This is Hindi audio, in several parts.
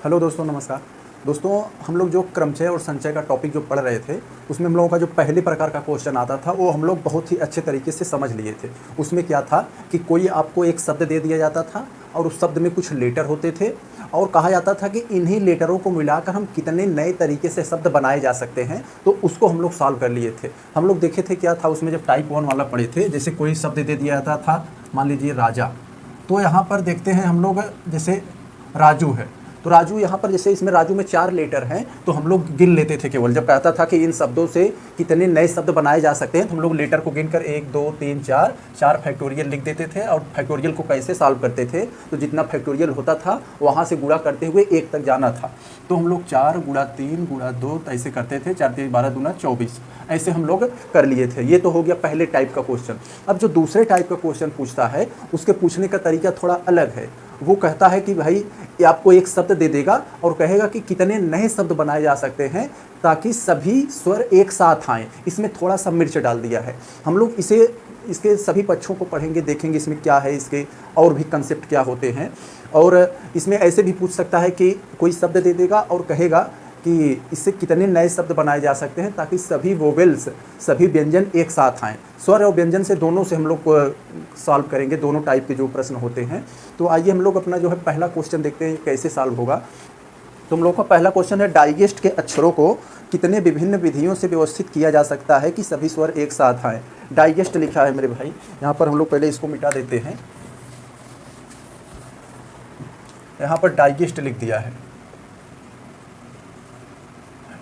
हेलो दोस्तों, नमस्कार। दोस्तों, हम लोग जो क्रमचय और संचय का टॉपिक जो पढ़ रहे थे, उसमें हम लोगों का जो पहले प्रकार का क्वेश्चन आता था वो हम लोग बहुत ही अच्छे तरीके से समझ लिए थे। उसमें क्या था कि कोई आपको एक शब्द दे दिया जाता था और उस शब्द में कुछ लेटर होते थे और कहा जाता था कि इन्हीं लेटरों को मिलाकर हम कितने नए तरीके से शब्द बनाए जा सकते हैं, तो उसको हम लोग सॉल्व कर लिए थे। हम लोग देखे थे क्या था उसमें, जब टाइप 1 वाला पढ़े थे, जैसे कोई शब्द दे दिया जाता था, मान लीजिए राजा। तो यहाँ पर देखते हैं हम लोग, जैसे राजू है, तो राजू यहाँ पर जैसे इसमें राजू में 4 लेटर हैं, तो हम लोग गिन लेते थे। केवल जब कहता था कि इन शब्दों से कितने नए शब्द बनाए जा सकते हैं, तो हम लोग लेटर को गिनकर 1 2 3 4 फैक्टोरियल लिख देते थे। और फैक्टोरियल को कैसे सॉल्व करते थे, तो जितना फैक्टोरियल होता था वहाँ से गुणा करते हुए 1 तक जाना था। तो हम लोग 4 गुणा 3 गुणा 2 ऐसे करते थे, 4 3 12 दूना 24, ऐसे हम लोग कर लिए थे। ये तो हो गया पहले टाइप का क्वेश्चन। अब जो दूसरे टाइप का क्वेश्चन पूछता है, उसके पूछने का तरीका थोड़ा अलग है। वो कहता है कि भाई ये आपको एक शब्द दे देगा और कहेगा कि कितने नए शब्द बनाए जा सकते हैं ताकि सभी स्वर एक साथ आएँ। इसमें थोड़ा सा मिर्च डाल दिया है। हम लोग इसके सभी पक्षों को पढ़ेंगे, देखेंगे इसमें क्या है, इसके और भी कंसेप्ट क्या होते हैं। और इसमें ऐसे भी पूछ सकता है कि कोई शब्द दे देगा और कहेगा कि इससे कितने नए शब्द बनाए जा सकते हैं ताकि सभी वोवेल्स, सभी व्यंजन एक साथ आएँ। स्वर और व्यंजन से दोनों से हम लोग सॉल्व करेंगे, दोनों टाइप के जो प्रश्न होते हैं। तो आइए हम लोग अपना जो है पहला क्वेश्चन देखते हैं कैसे सॉल्व होगा। तो हम लोग का पहला क्वेश्चन है, डाइजेस्ट के अक्षरों को कितने विभिन्न विधियों से व्यवस्थित किया जा सकता है कि सभी स्वर एक साथ आएँ। डाइजेस्ट लिखा है मेरे भाई, यहाँ पर हम लोग पहले इसको मिटा देते हैं। यहाँ पर डाइजेस्ट लिख दिया है,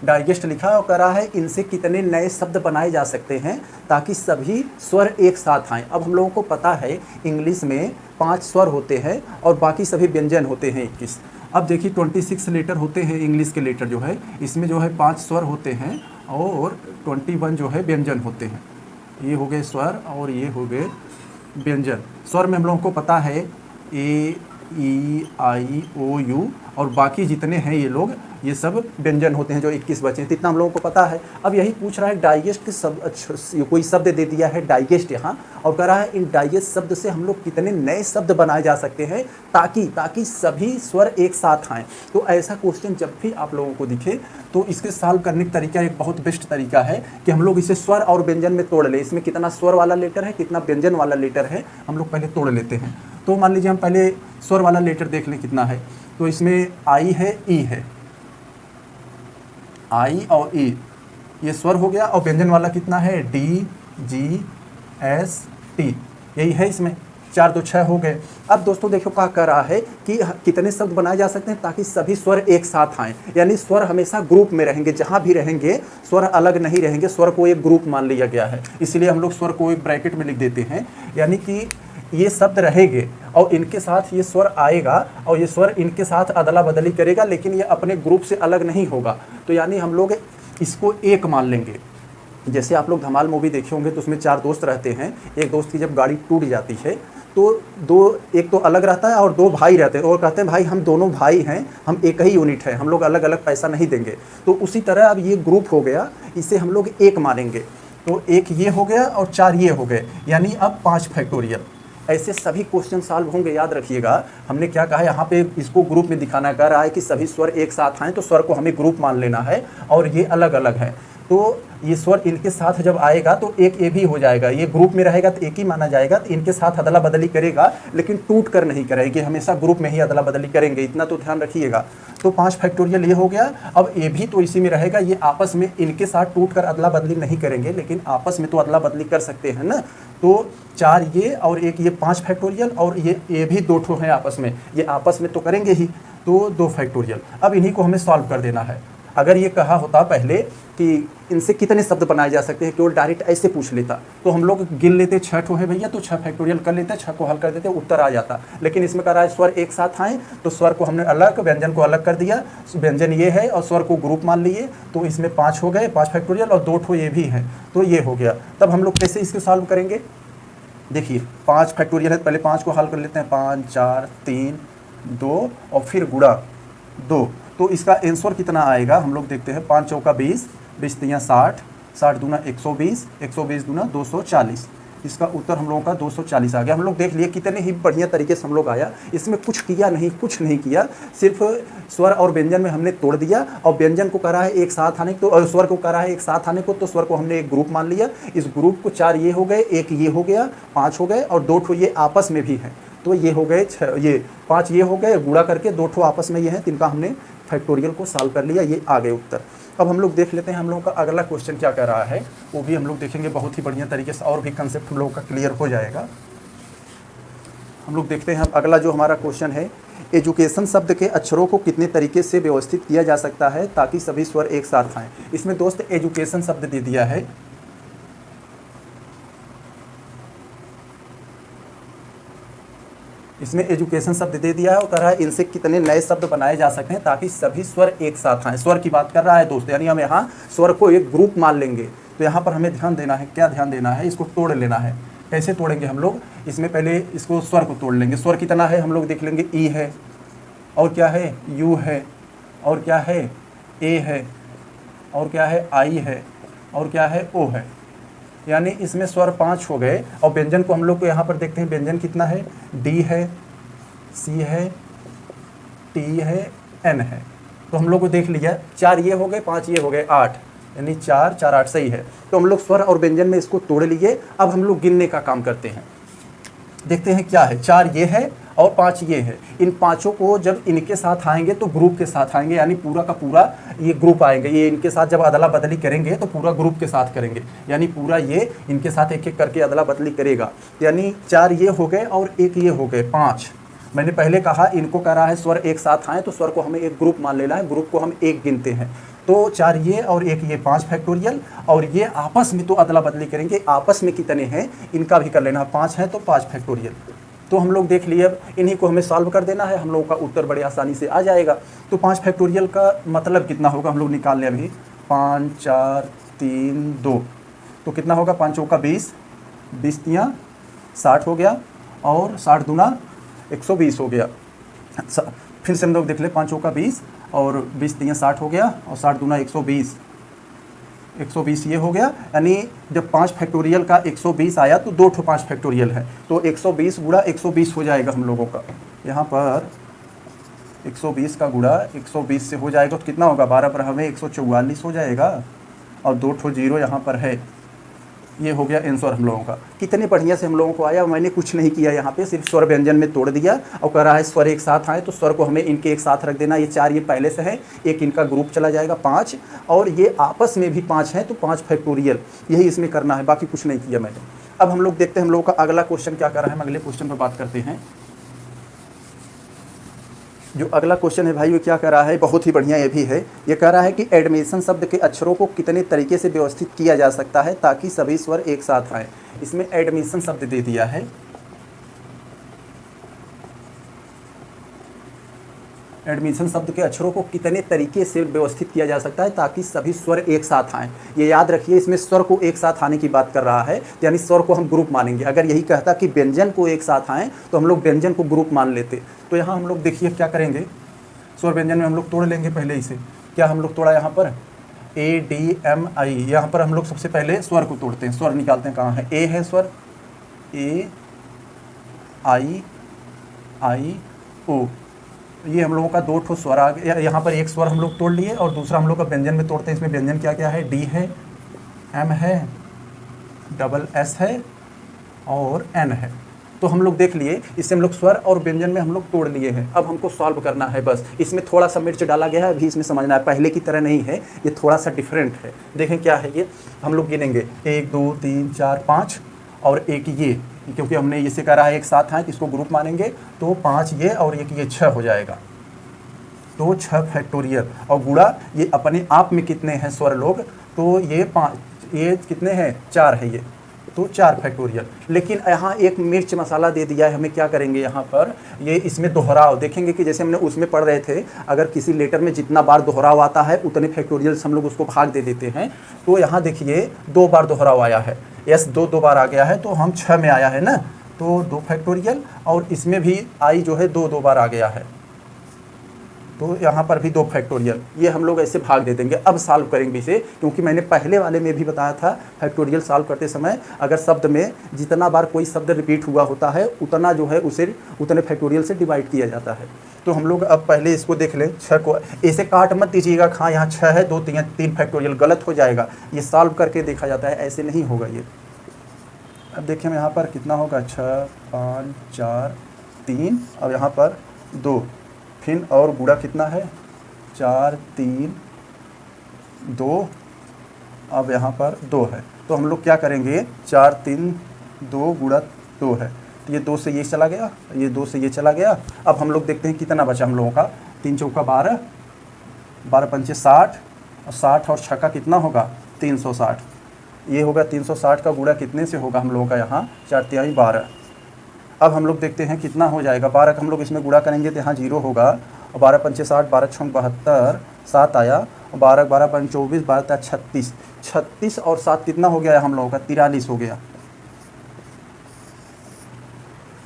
डाइजेस्ट लिखा और कह रहा है इनसे कितने नए शब्द बनाए जा सकते हैं ताकि सभी स्वर एक साथ आएँ। अब हम लोगों को पता है इंग्लिश में 5 स्वर होते हैं और बाकी सभी व्यंजन होते हैं 21। अब देखिए 26 लेटर होते हैं इंग्लिश के लेटर जो है, इसमें जो है 5 स्वर होते हैं और 21 जो है व्यंजन होते हैं। ये हो गए स्वर और ये हो गए व्यंजन। स्वर में हम लोगों को पता है ए, ई, आई, ओ, यू और बाकी जितने हैं ये सब व्यंजन होते हैं जो 21 बचे हैं, इतना हम लोगों को पता है। अब यही पूछ रहा है डाइजेस्ट के कोई शब्द दे दिया है डाइजेस्ट यहाँ, और कह रहा है इन डाइजेस्ट शब्द से हम लोग कितने नए शब्द बनाए जा सकते हैं ताकि सभी स्वर एक साथ आएँ। तो ऐसा क्वेश्चन जब भी आप लोगों को दिखे तो इसके सॉल्व करने का तरीका एक बहुत बेस्ट तरीका है कि हम लोग इसे स्वर और व्यंजन में तोड़ लें। इसमें कितना स्वर वाला लेटर है, कितना व्यंजन वाला लेटर है, हम लोग पहले तोड़ लेते हैं। तो मान लीजिए हम पहले स्वर वाला लेटर देख लें कितना है। तो इसमें आई है, ई है, आई और ई ये स्वर हो गया। और व्यंजन वाला कितना है, डी, जी, एस, टी, यही है। इसमें 4 2 6 हो गए। अब दोस्तों देखो क्या कर रहा है कि कितने शब्द बनाए जा सकते हैं ताकि सभी स्वर एक साथ आएँ। यानी स्वर हमेशा ग्रुप में रहेंगे, जहाँ भी रहेंगे स्वर अलग नहीं रहेंगे, स्वर को एक ग्रुप मान लिया गया है। इसलिए हम लोग स्वर को एक ब्रैकेट में लिख देते हैं। यानी कि ये शब्द रहेंगे और इनके साथ ये स्वर आएगा और ये स्वर इनके साथ अदला बदली करेगा, लेकिन ये अपने ग्रुप से अलग नहीं होगा। तो यानी हम लोग इसको एक मान लेंगे। जैसे आप लोग धमाल मूवी देखे होंगे तो उसमें 4 दोस्त रहते हैं। एक दोस्त की जब गाड़ी टूट जाती है तो एक तो अलग रहता है और 2 भाई रहते हैं और कहते हैं भाई हम दोनों भाई हैं, हम एक ही यूनिट है, हम लोग अलग अलग पैसा नहीं देंगे। तो उसी तरह अब ये ग्रुप हो गया, इसे हम लोग एक मानेंगे। तो 1 ये हो गया और 4 ये हो गए, यानी अब 5 फैक्टोरियल। ऐसे सभी क्वेश्चन सॉल्व होंगे। याद रखिएगा हमने क्या कहा, यहाँ पे इसको ग्रुप में दिखाना कह रहा है कि सभी स्वर एक साथ आएँ, तो स्वर को हमें ग्रुप मान लेना है और ये अलग अलग है। तो ये स्वर इनके साथ जब आएगा तो एक ए भी हो जाएगा, ये ग्रुप में रहेगा तो एक ही माना जाएगा। तो इनके साथ अदला बदली करेगा लेकिन टूट कर नहीं करेगी, हमेशा ग्रुप में ही अदला बदली करेंगे, इतना तो ध्यान रखिएगा। तो 5 फैक्टोरियल ये हो गया। अब ए भी तो इसी में रहेगा, ये आपस में इनके साथ टूट कर अदला बदली नहीं करेंगे, लेकिन आपस में तो अदला बदली कर सकते हैं ना। तो 4 ये और 1 ये 5 फैक्टोरियल और ये भी 2 ठो हैं आपस में, ये आपस में तो करेंगे ही, तो 2 फैक्टोरियल। अब इन्हीं को हमें सॉल्व कर देना है। अगर ये कहा होता पहले कि इनसे कितने शब्द बनाए जा सकते हैं, केवल डायरेक्ट ऐसे पूछ लेता तो हम लोग गिन लेते 6 ठो है भैया, तो 6 फैक्टोरियल कर लेते, 6 को हल कर देते, उत्तर आ जाता। लेकिन इसमें कह रहा है स्वर एक साथ आए, तो स्वर को हमने अलग, व्यंजन को अलग कर दिया। व्यंजन ये है और स्वर को ग्रुप मान लिए, तो इसमें 5 हो गए, 5 फैक्टोरियल और 2 ठो ये भी हैं, तो ये हो गया। तब हम लोग कैसे इसको सॉल्व करेंगे, देखिए 5 फैक्टोरियल है, पहले 5 को हल कर लेते हैं। 5 4 3 2 और फिर गुणा 2, तो इसका आंसर कितना आएगा हम लोग देखते हैं। 5 चौका 20, 20 तियाँ 60, 60 दूना 120, 120 दूना 240, इसका उत्तर हम लोगों का 240 आ गया। हम लोग देख लिए कितने ही बढ़िया तरीके से हम लोग आया, इसमें कुछ किया नहीं, कुछ नहीं किया, सिर्फ स्वर और व्यंजन में हमने तोड़ दिया और व्यंजन को करा है एक साथ आने को, और स्वर को करा है एक साथ आने को, तो स्वर को हमने एक ग्रुप मान लिया। इस ग्रुप को 4 ये हो गए, एक ये हो गया, 5 हो गए और 2 ठो ये आपस में भी हैं, तो ये हो गए 6, ये 5 ये हो गए, गुणा करके 2 ठो आपस में ये हैं, तिनका हमने फैक्टोरियल को सॉल्व कर लिया, ये आ गए उत्तर। अब हम लोग देख लेते हैं हम लोगों का अगला क्वेश्चन क्या कर रहा है, वो भी हम लोग देखेंगे बहुत ही बढ़िया तरीके से, और भी कंसेप्ट हम लोगों का क्लियर हो जाएगा। हम लोग देखते हैं अगला जो हमारा क्वेश्चन है, एजुकेशन शब्द के अक्षरों को कितने तरीके से व्यवस्थित किया जा सकता है ताकि सभी स्वर एक साथ आएँ। इसमें दोस्त एजुकेशन शब्द दे दिया है, इसमें एजुकेशन शब्द दे दिया है और कह रहा है इनसे कितने नए शब्द बनाए जा सकते हैं ताकि सभी स्वर एक साथ आएँ। स्वर की बात कर रहा है दोस्त, यानी हम यहाँ स्वर को एक ग्रुप मान लेंगे। तो यहाँ पर हमें ध्यान देना है, क्या ध्यान देना है, इसको तोड़ लेना है। कैसे तोड़ेंगे हम लोग, इसमें पहले इसको स्वर को तोड़ लेंगे। स्वर कितना है हम लोग देख लेंगे, ई है, और क्या है, यू है, और क्या है, ए है, और क्या है, आई है, और क्या है, ओ है। यानी इसमें स्वर 5 हो गए। और व्यंजन को हम लोग को यहाँ पर देखते हैं, व्यंजन कितना है, डी है, सी है, टी है, एन है। तो हम लोग को देख लिया 4 ये हो गए, 5 ये हो गए, 8, यानी 4 4 8 सही है। तो हम लोग स्वर और व्यंजन में इसको तोड़ लिए। अब हम लोग गिनने का काम करते हैं, देखते हैं क्या है। 4 ये है और 5 ये है। इन पांचों को जब इनके साथ आएंगे तो ग्रुप के साथ आएंगे, यानी पूरा का पूरा ये ग्रुप आएंगे। ये इनके साथ जब अदला बदली करेंगे तो पूरा ग्रुप के साथ करेंगे, यानी पूरा ये इनके साथ एक एक करके अदला बदली करेगा। यानी 4 ये हो गए और 1 ये हो गए, 5। मैंने पहले कहा इनको कह रहा है स्वर एक साथ आए तो स्वर को हमें एक ग्रुप मान लेना है, ग्रुप को हम एक गिनते हैं। तो 4 ये और 1 ये, 5 फैक्टोरियल। और ये आपस में तो अदला बदली करेंगे, आपस में कितने हैं इनका भी कर लेना, 5 है तो 5 फैक्टोरियल। तो हम लोग देख लिए, अब इन्हीं को हमें सॉल्व कर देना है, हम लोगों का उत्तर बड़े आसानी से आ जाएगा। तो 5 फैक्टोरियल का मतलब कितना होगा हम लोग निकाल लें अभी, 5 4 3 2, तो कितना होगा, 5 चौका 20, 20 तियाँ 60 हो गया, और 60 दूना 120 हो गया। फिर से हम लोग देख ले, 5 चौका 20 और 20 तियाँ 60 हो गया, और 60 दूना 120, 120 ये हो गया। यानी जब 5 फैक्टोरियल का 120 आया तो 2 ठो 5 फैक्टोरियल है, तो 120 गुणा 120 हो जाएगा हम लोगों का। यहाँ पर 120 का गुणा 120 से हो जाएगा तो कितना होगा, 12 पर हमें 144 हो जाएगा, और 2 ठो 0 यहाँ पर है। ये हो गया आंसर हम लोगों का। कितने बढ़िया से हम लोगों को आया, मैंने कुछ नहीं किया, यहाँ पे सिर्फ स्वर व्यंजन में तोड़ दिया। और कह रहा है स्वर एक साथ आए तो स्वर को हमें इनके एक साथ रख देना। ये 4 ये पहले से है, एक इनका ग्रुप चला जाएगा 5, और ये आपस में भी 5 हैं तो 5 फैक्टोरियल, यही इसमें करना है, बाकी कुछ नहीं किया मैंने। अब हम लोग देखते हैं हम लोगों का अगला क्वेश्चन क्या कर रहा है, हम अगले क्वेश्चन पर बात करते हैं। जो अगला क्वेश्चन है भाई वो क्या कह रहा है, बहुत ही बढ़िया ये भी है। ये कह रहा है कि एडमिशन शब्द के अक्षरों को कितने तरीके से व्यवस्थित किया जा सकता है ताकि सभी स्वर एक साथ आए। इसमें एडमिशन शब्द दे दिया है। एडमिशन शब्द के अक्षरों को कितने तरीके से व्यवस्थित किया जा सकता है ताकि सभी स्वर एक साथ आएँ। ये याद रखिए, इसमें स्वर को एक साथ आने की बात कर रहा है, यानी स्वर को हम ग्रुप मानेंगे। अगर यही कहता कि व्यंजन को एक साथ आएँ तो हम लोग व्यंजन को ग्रुप मान लेते। तो यहाँ हम लोग देखिए क्या करेंगे, स्वर व्यंजन में हम लोग तोड़ लेंगे पहले इसे। क्या हम लोग तोड़ा यहाँ पर, ए डी एम आई, यहाँ पर हम लोग सबसे पहले स्वर को तोड़ते हैं। स्वर निकालते हैं, कहाँ है, ए है स्वर, ए आई आई ओ, ये हम लोगों का 2 ठो स्वर आ गया। यहाँ पर एक स्वर हम लोग तोड़ लिए और दूसरा हम लोग का व्यंजन में तोड़ते हैं। इसमें व्यंजन क्या क्या है, डी है, एम है, डबल एस है और एन है। तो हम लोग देख लिए, इससे हम लोग स्वर और व्यंजन में हम लोग तोड़ लिए हैं। अब हमको सॉल्व करना है बस। इसमें थोड़ा सा मिर्च डाला गया है, अभी इसमें समझना है, पहले की तरह नहीं है, ये थोड़ा सा डिफरेंट है। देखें क्या है ये, हम लोग गिनेंगे 1 2 3 4 5 और एक ये, क्योंकि हमने इसे करा है एक साथ है, इसको ग्रुप मानेंगे तो 5 ये और एक ये 6 हो जाएगा। तो 6 फैक्टोरियल, और गुणा ये अपने आप में कितने हैं स्वर लोग, तो ये 5, ये कितने हैं, 4 है ये, तो 4 फैक्टोरियल। लेकिन यहाँ एक मिर्च मसाला दे दिया है, हमें क्या करेंगे यहाँ पर, ये इसमें दोहराव देखेंगे कि जैसे हमने उसमें पढ़ रहे थे, अगर किसी लेटर में जितना बार दोहराव आता है उतने फैक्टोरियल्स हम लोग उसको भाग दे देते हैं। तो यहाँ देखिए 2 बार दोहराव आया है, यस 2 बार आ गया है, तो हम 6 में आया है ना, तो 2 फैक्टोरियल, और इसमें भी आई जो है 2 बार आ गया है। तो यहाँ पर भी 2 फैक्टोरियल, ये हम लोग ऐसे भाग दे देंगे। अब सॉल्व करेंगे इसे, क्योंकि मैंने पहले वाले में भी बताया था फैक्टोरियल सॉल्व करते समय अगर शब्द में जितना बार कोई शब्द रिपीट हुआ होता है उतना जो है उसे उतने फैक्टोरियल से डिवाइड किया जाता है। तो हम लोग अब पहले इसको देख लें। 6 को ऐसे काट मत दीजिएगा, हाँ यहाँ 6 है, 2 3 फैक्टोरियल, गलत हो जाएगा। ये सॉल्व करके देखा जाता है, ऐसे नहीं होगा ये। अब देखिए हम यहाँ पर कितना होगा, 6 5 4 3, अब यहाँ पर 2, फिर और गुणा कितना है, 4 3 2, अब यहाँ पर 2 है। तो हम लोग क्या करेंगे, 4 3 2 गुणा 2 है, तो ये 2 से ये चला गया, ये 2 से ये चला गया। अब हम लोग देखते हैं कितना बचा हम लोगों का, 3 चौका 12, 12 पंचे 60, और 60 और 6 का कितना होगा, 360। ये होगा 360 का गुणा कितने से होगा हम लोगों का, यहाँ 4 3 12। अब हम लोग देखते हैं कितना हो जाएगा, 12 का हम लोग इसमें गुणा करेंगे तो यहाँ 0 होगा, और 12 पंचे 60, 12 6 72, 7 आया, 12 12 5 24, 12 36, 36 और 7 कितना हो गया हम लोगों का, 43 हो गया।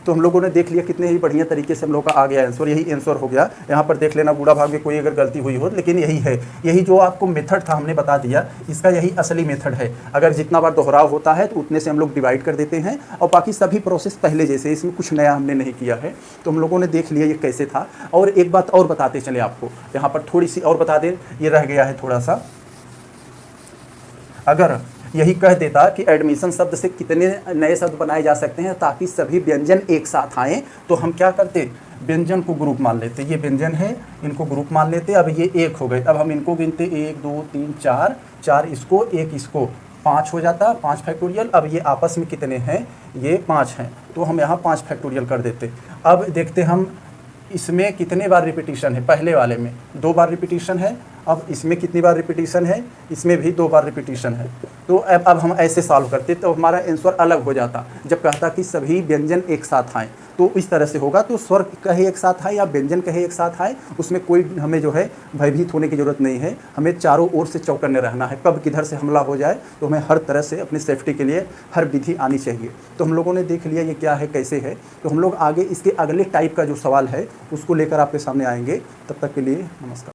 तो हम लोगों ने देख लिया कितने ही बढ़िया तरीके से हम लोग का आ गया आंसर, यही आंसर हो गया। यहाँ पर देख लेना गुणा भाग में कोई अगर गलती हुई हो, लेकिन यही है, यही जो आपको मेथड था हमने बता दिया, इसका यही असली मेथड है। अगर जितना बार दोहराव होता है तो उतने से हम लोग डिवाइड कर देते हैं, और बाकी सभी प्रोसेस पहले जैसे, इसमें कुछ नया हमने नहीं किया है। तो हम लोगों ने देख लिया ये कैसे था। और एक बात और बताते चले आपको, यहाँ पर थोड़ी सी और बता दें, ये रह गया है थोड़ा सा। अगर यही कह देता कि एडमिशन शब्द से कितने नए शब्द बनाए जा सकते हैं ताकि सभी व्यंजन एक साथ आएँ, तो हम क्या करते, व्यंजन को ग्रुप मान लेते। ये व्यंजन है, इनको ग्रुप मान लेते। अब ये 1 हो गए, अब हम इनको गिनते 1 2 3 4, 4 इसको, 1 इसको, 5 हो जाता, 5 फैक्टोरियल। अब ये आपस में कितने हैं, ये 5 हैं, तो हम यहाँ 5 फैक्टोरियल कर देते। अब देखते हम इसमें कितने बार रिपीटिशन है, पहले वाले में 2 बार रिपीटिशन है, अब इसमें कितनी बार रिपीटिशन है, इसमें भी 2 बार रिपीटिशन है। तो अब हम ऐसे सॉल्व करते तो हमारा आंसर अलग हो जाता, जब कहता कि सभी व्यंजन एक साथ आएँ, तो इस तरह से होगा। तो स्वर कहे एक साथ आए या व्यंजन कहे एक साथ आए, उसमें कोई हमें जो है भयभीत होने की ज़रूरत नहीं है। हमें चारों ओर से चौकन्ने रहना है, कब किधर से हमला हो जाए, तो हमें हर तरह से अपनी सेफ्टी के लिए हर विधि आनी चाहिए। तो हम लोगों ने देख लिया ये क्या है, कैसे है। तो हम लोग आगे इसके अगले टाइप का जो सवाल है उसको लेकर आपके सामने आएंगे। तब तक के लिए नमस्कार।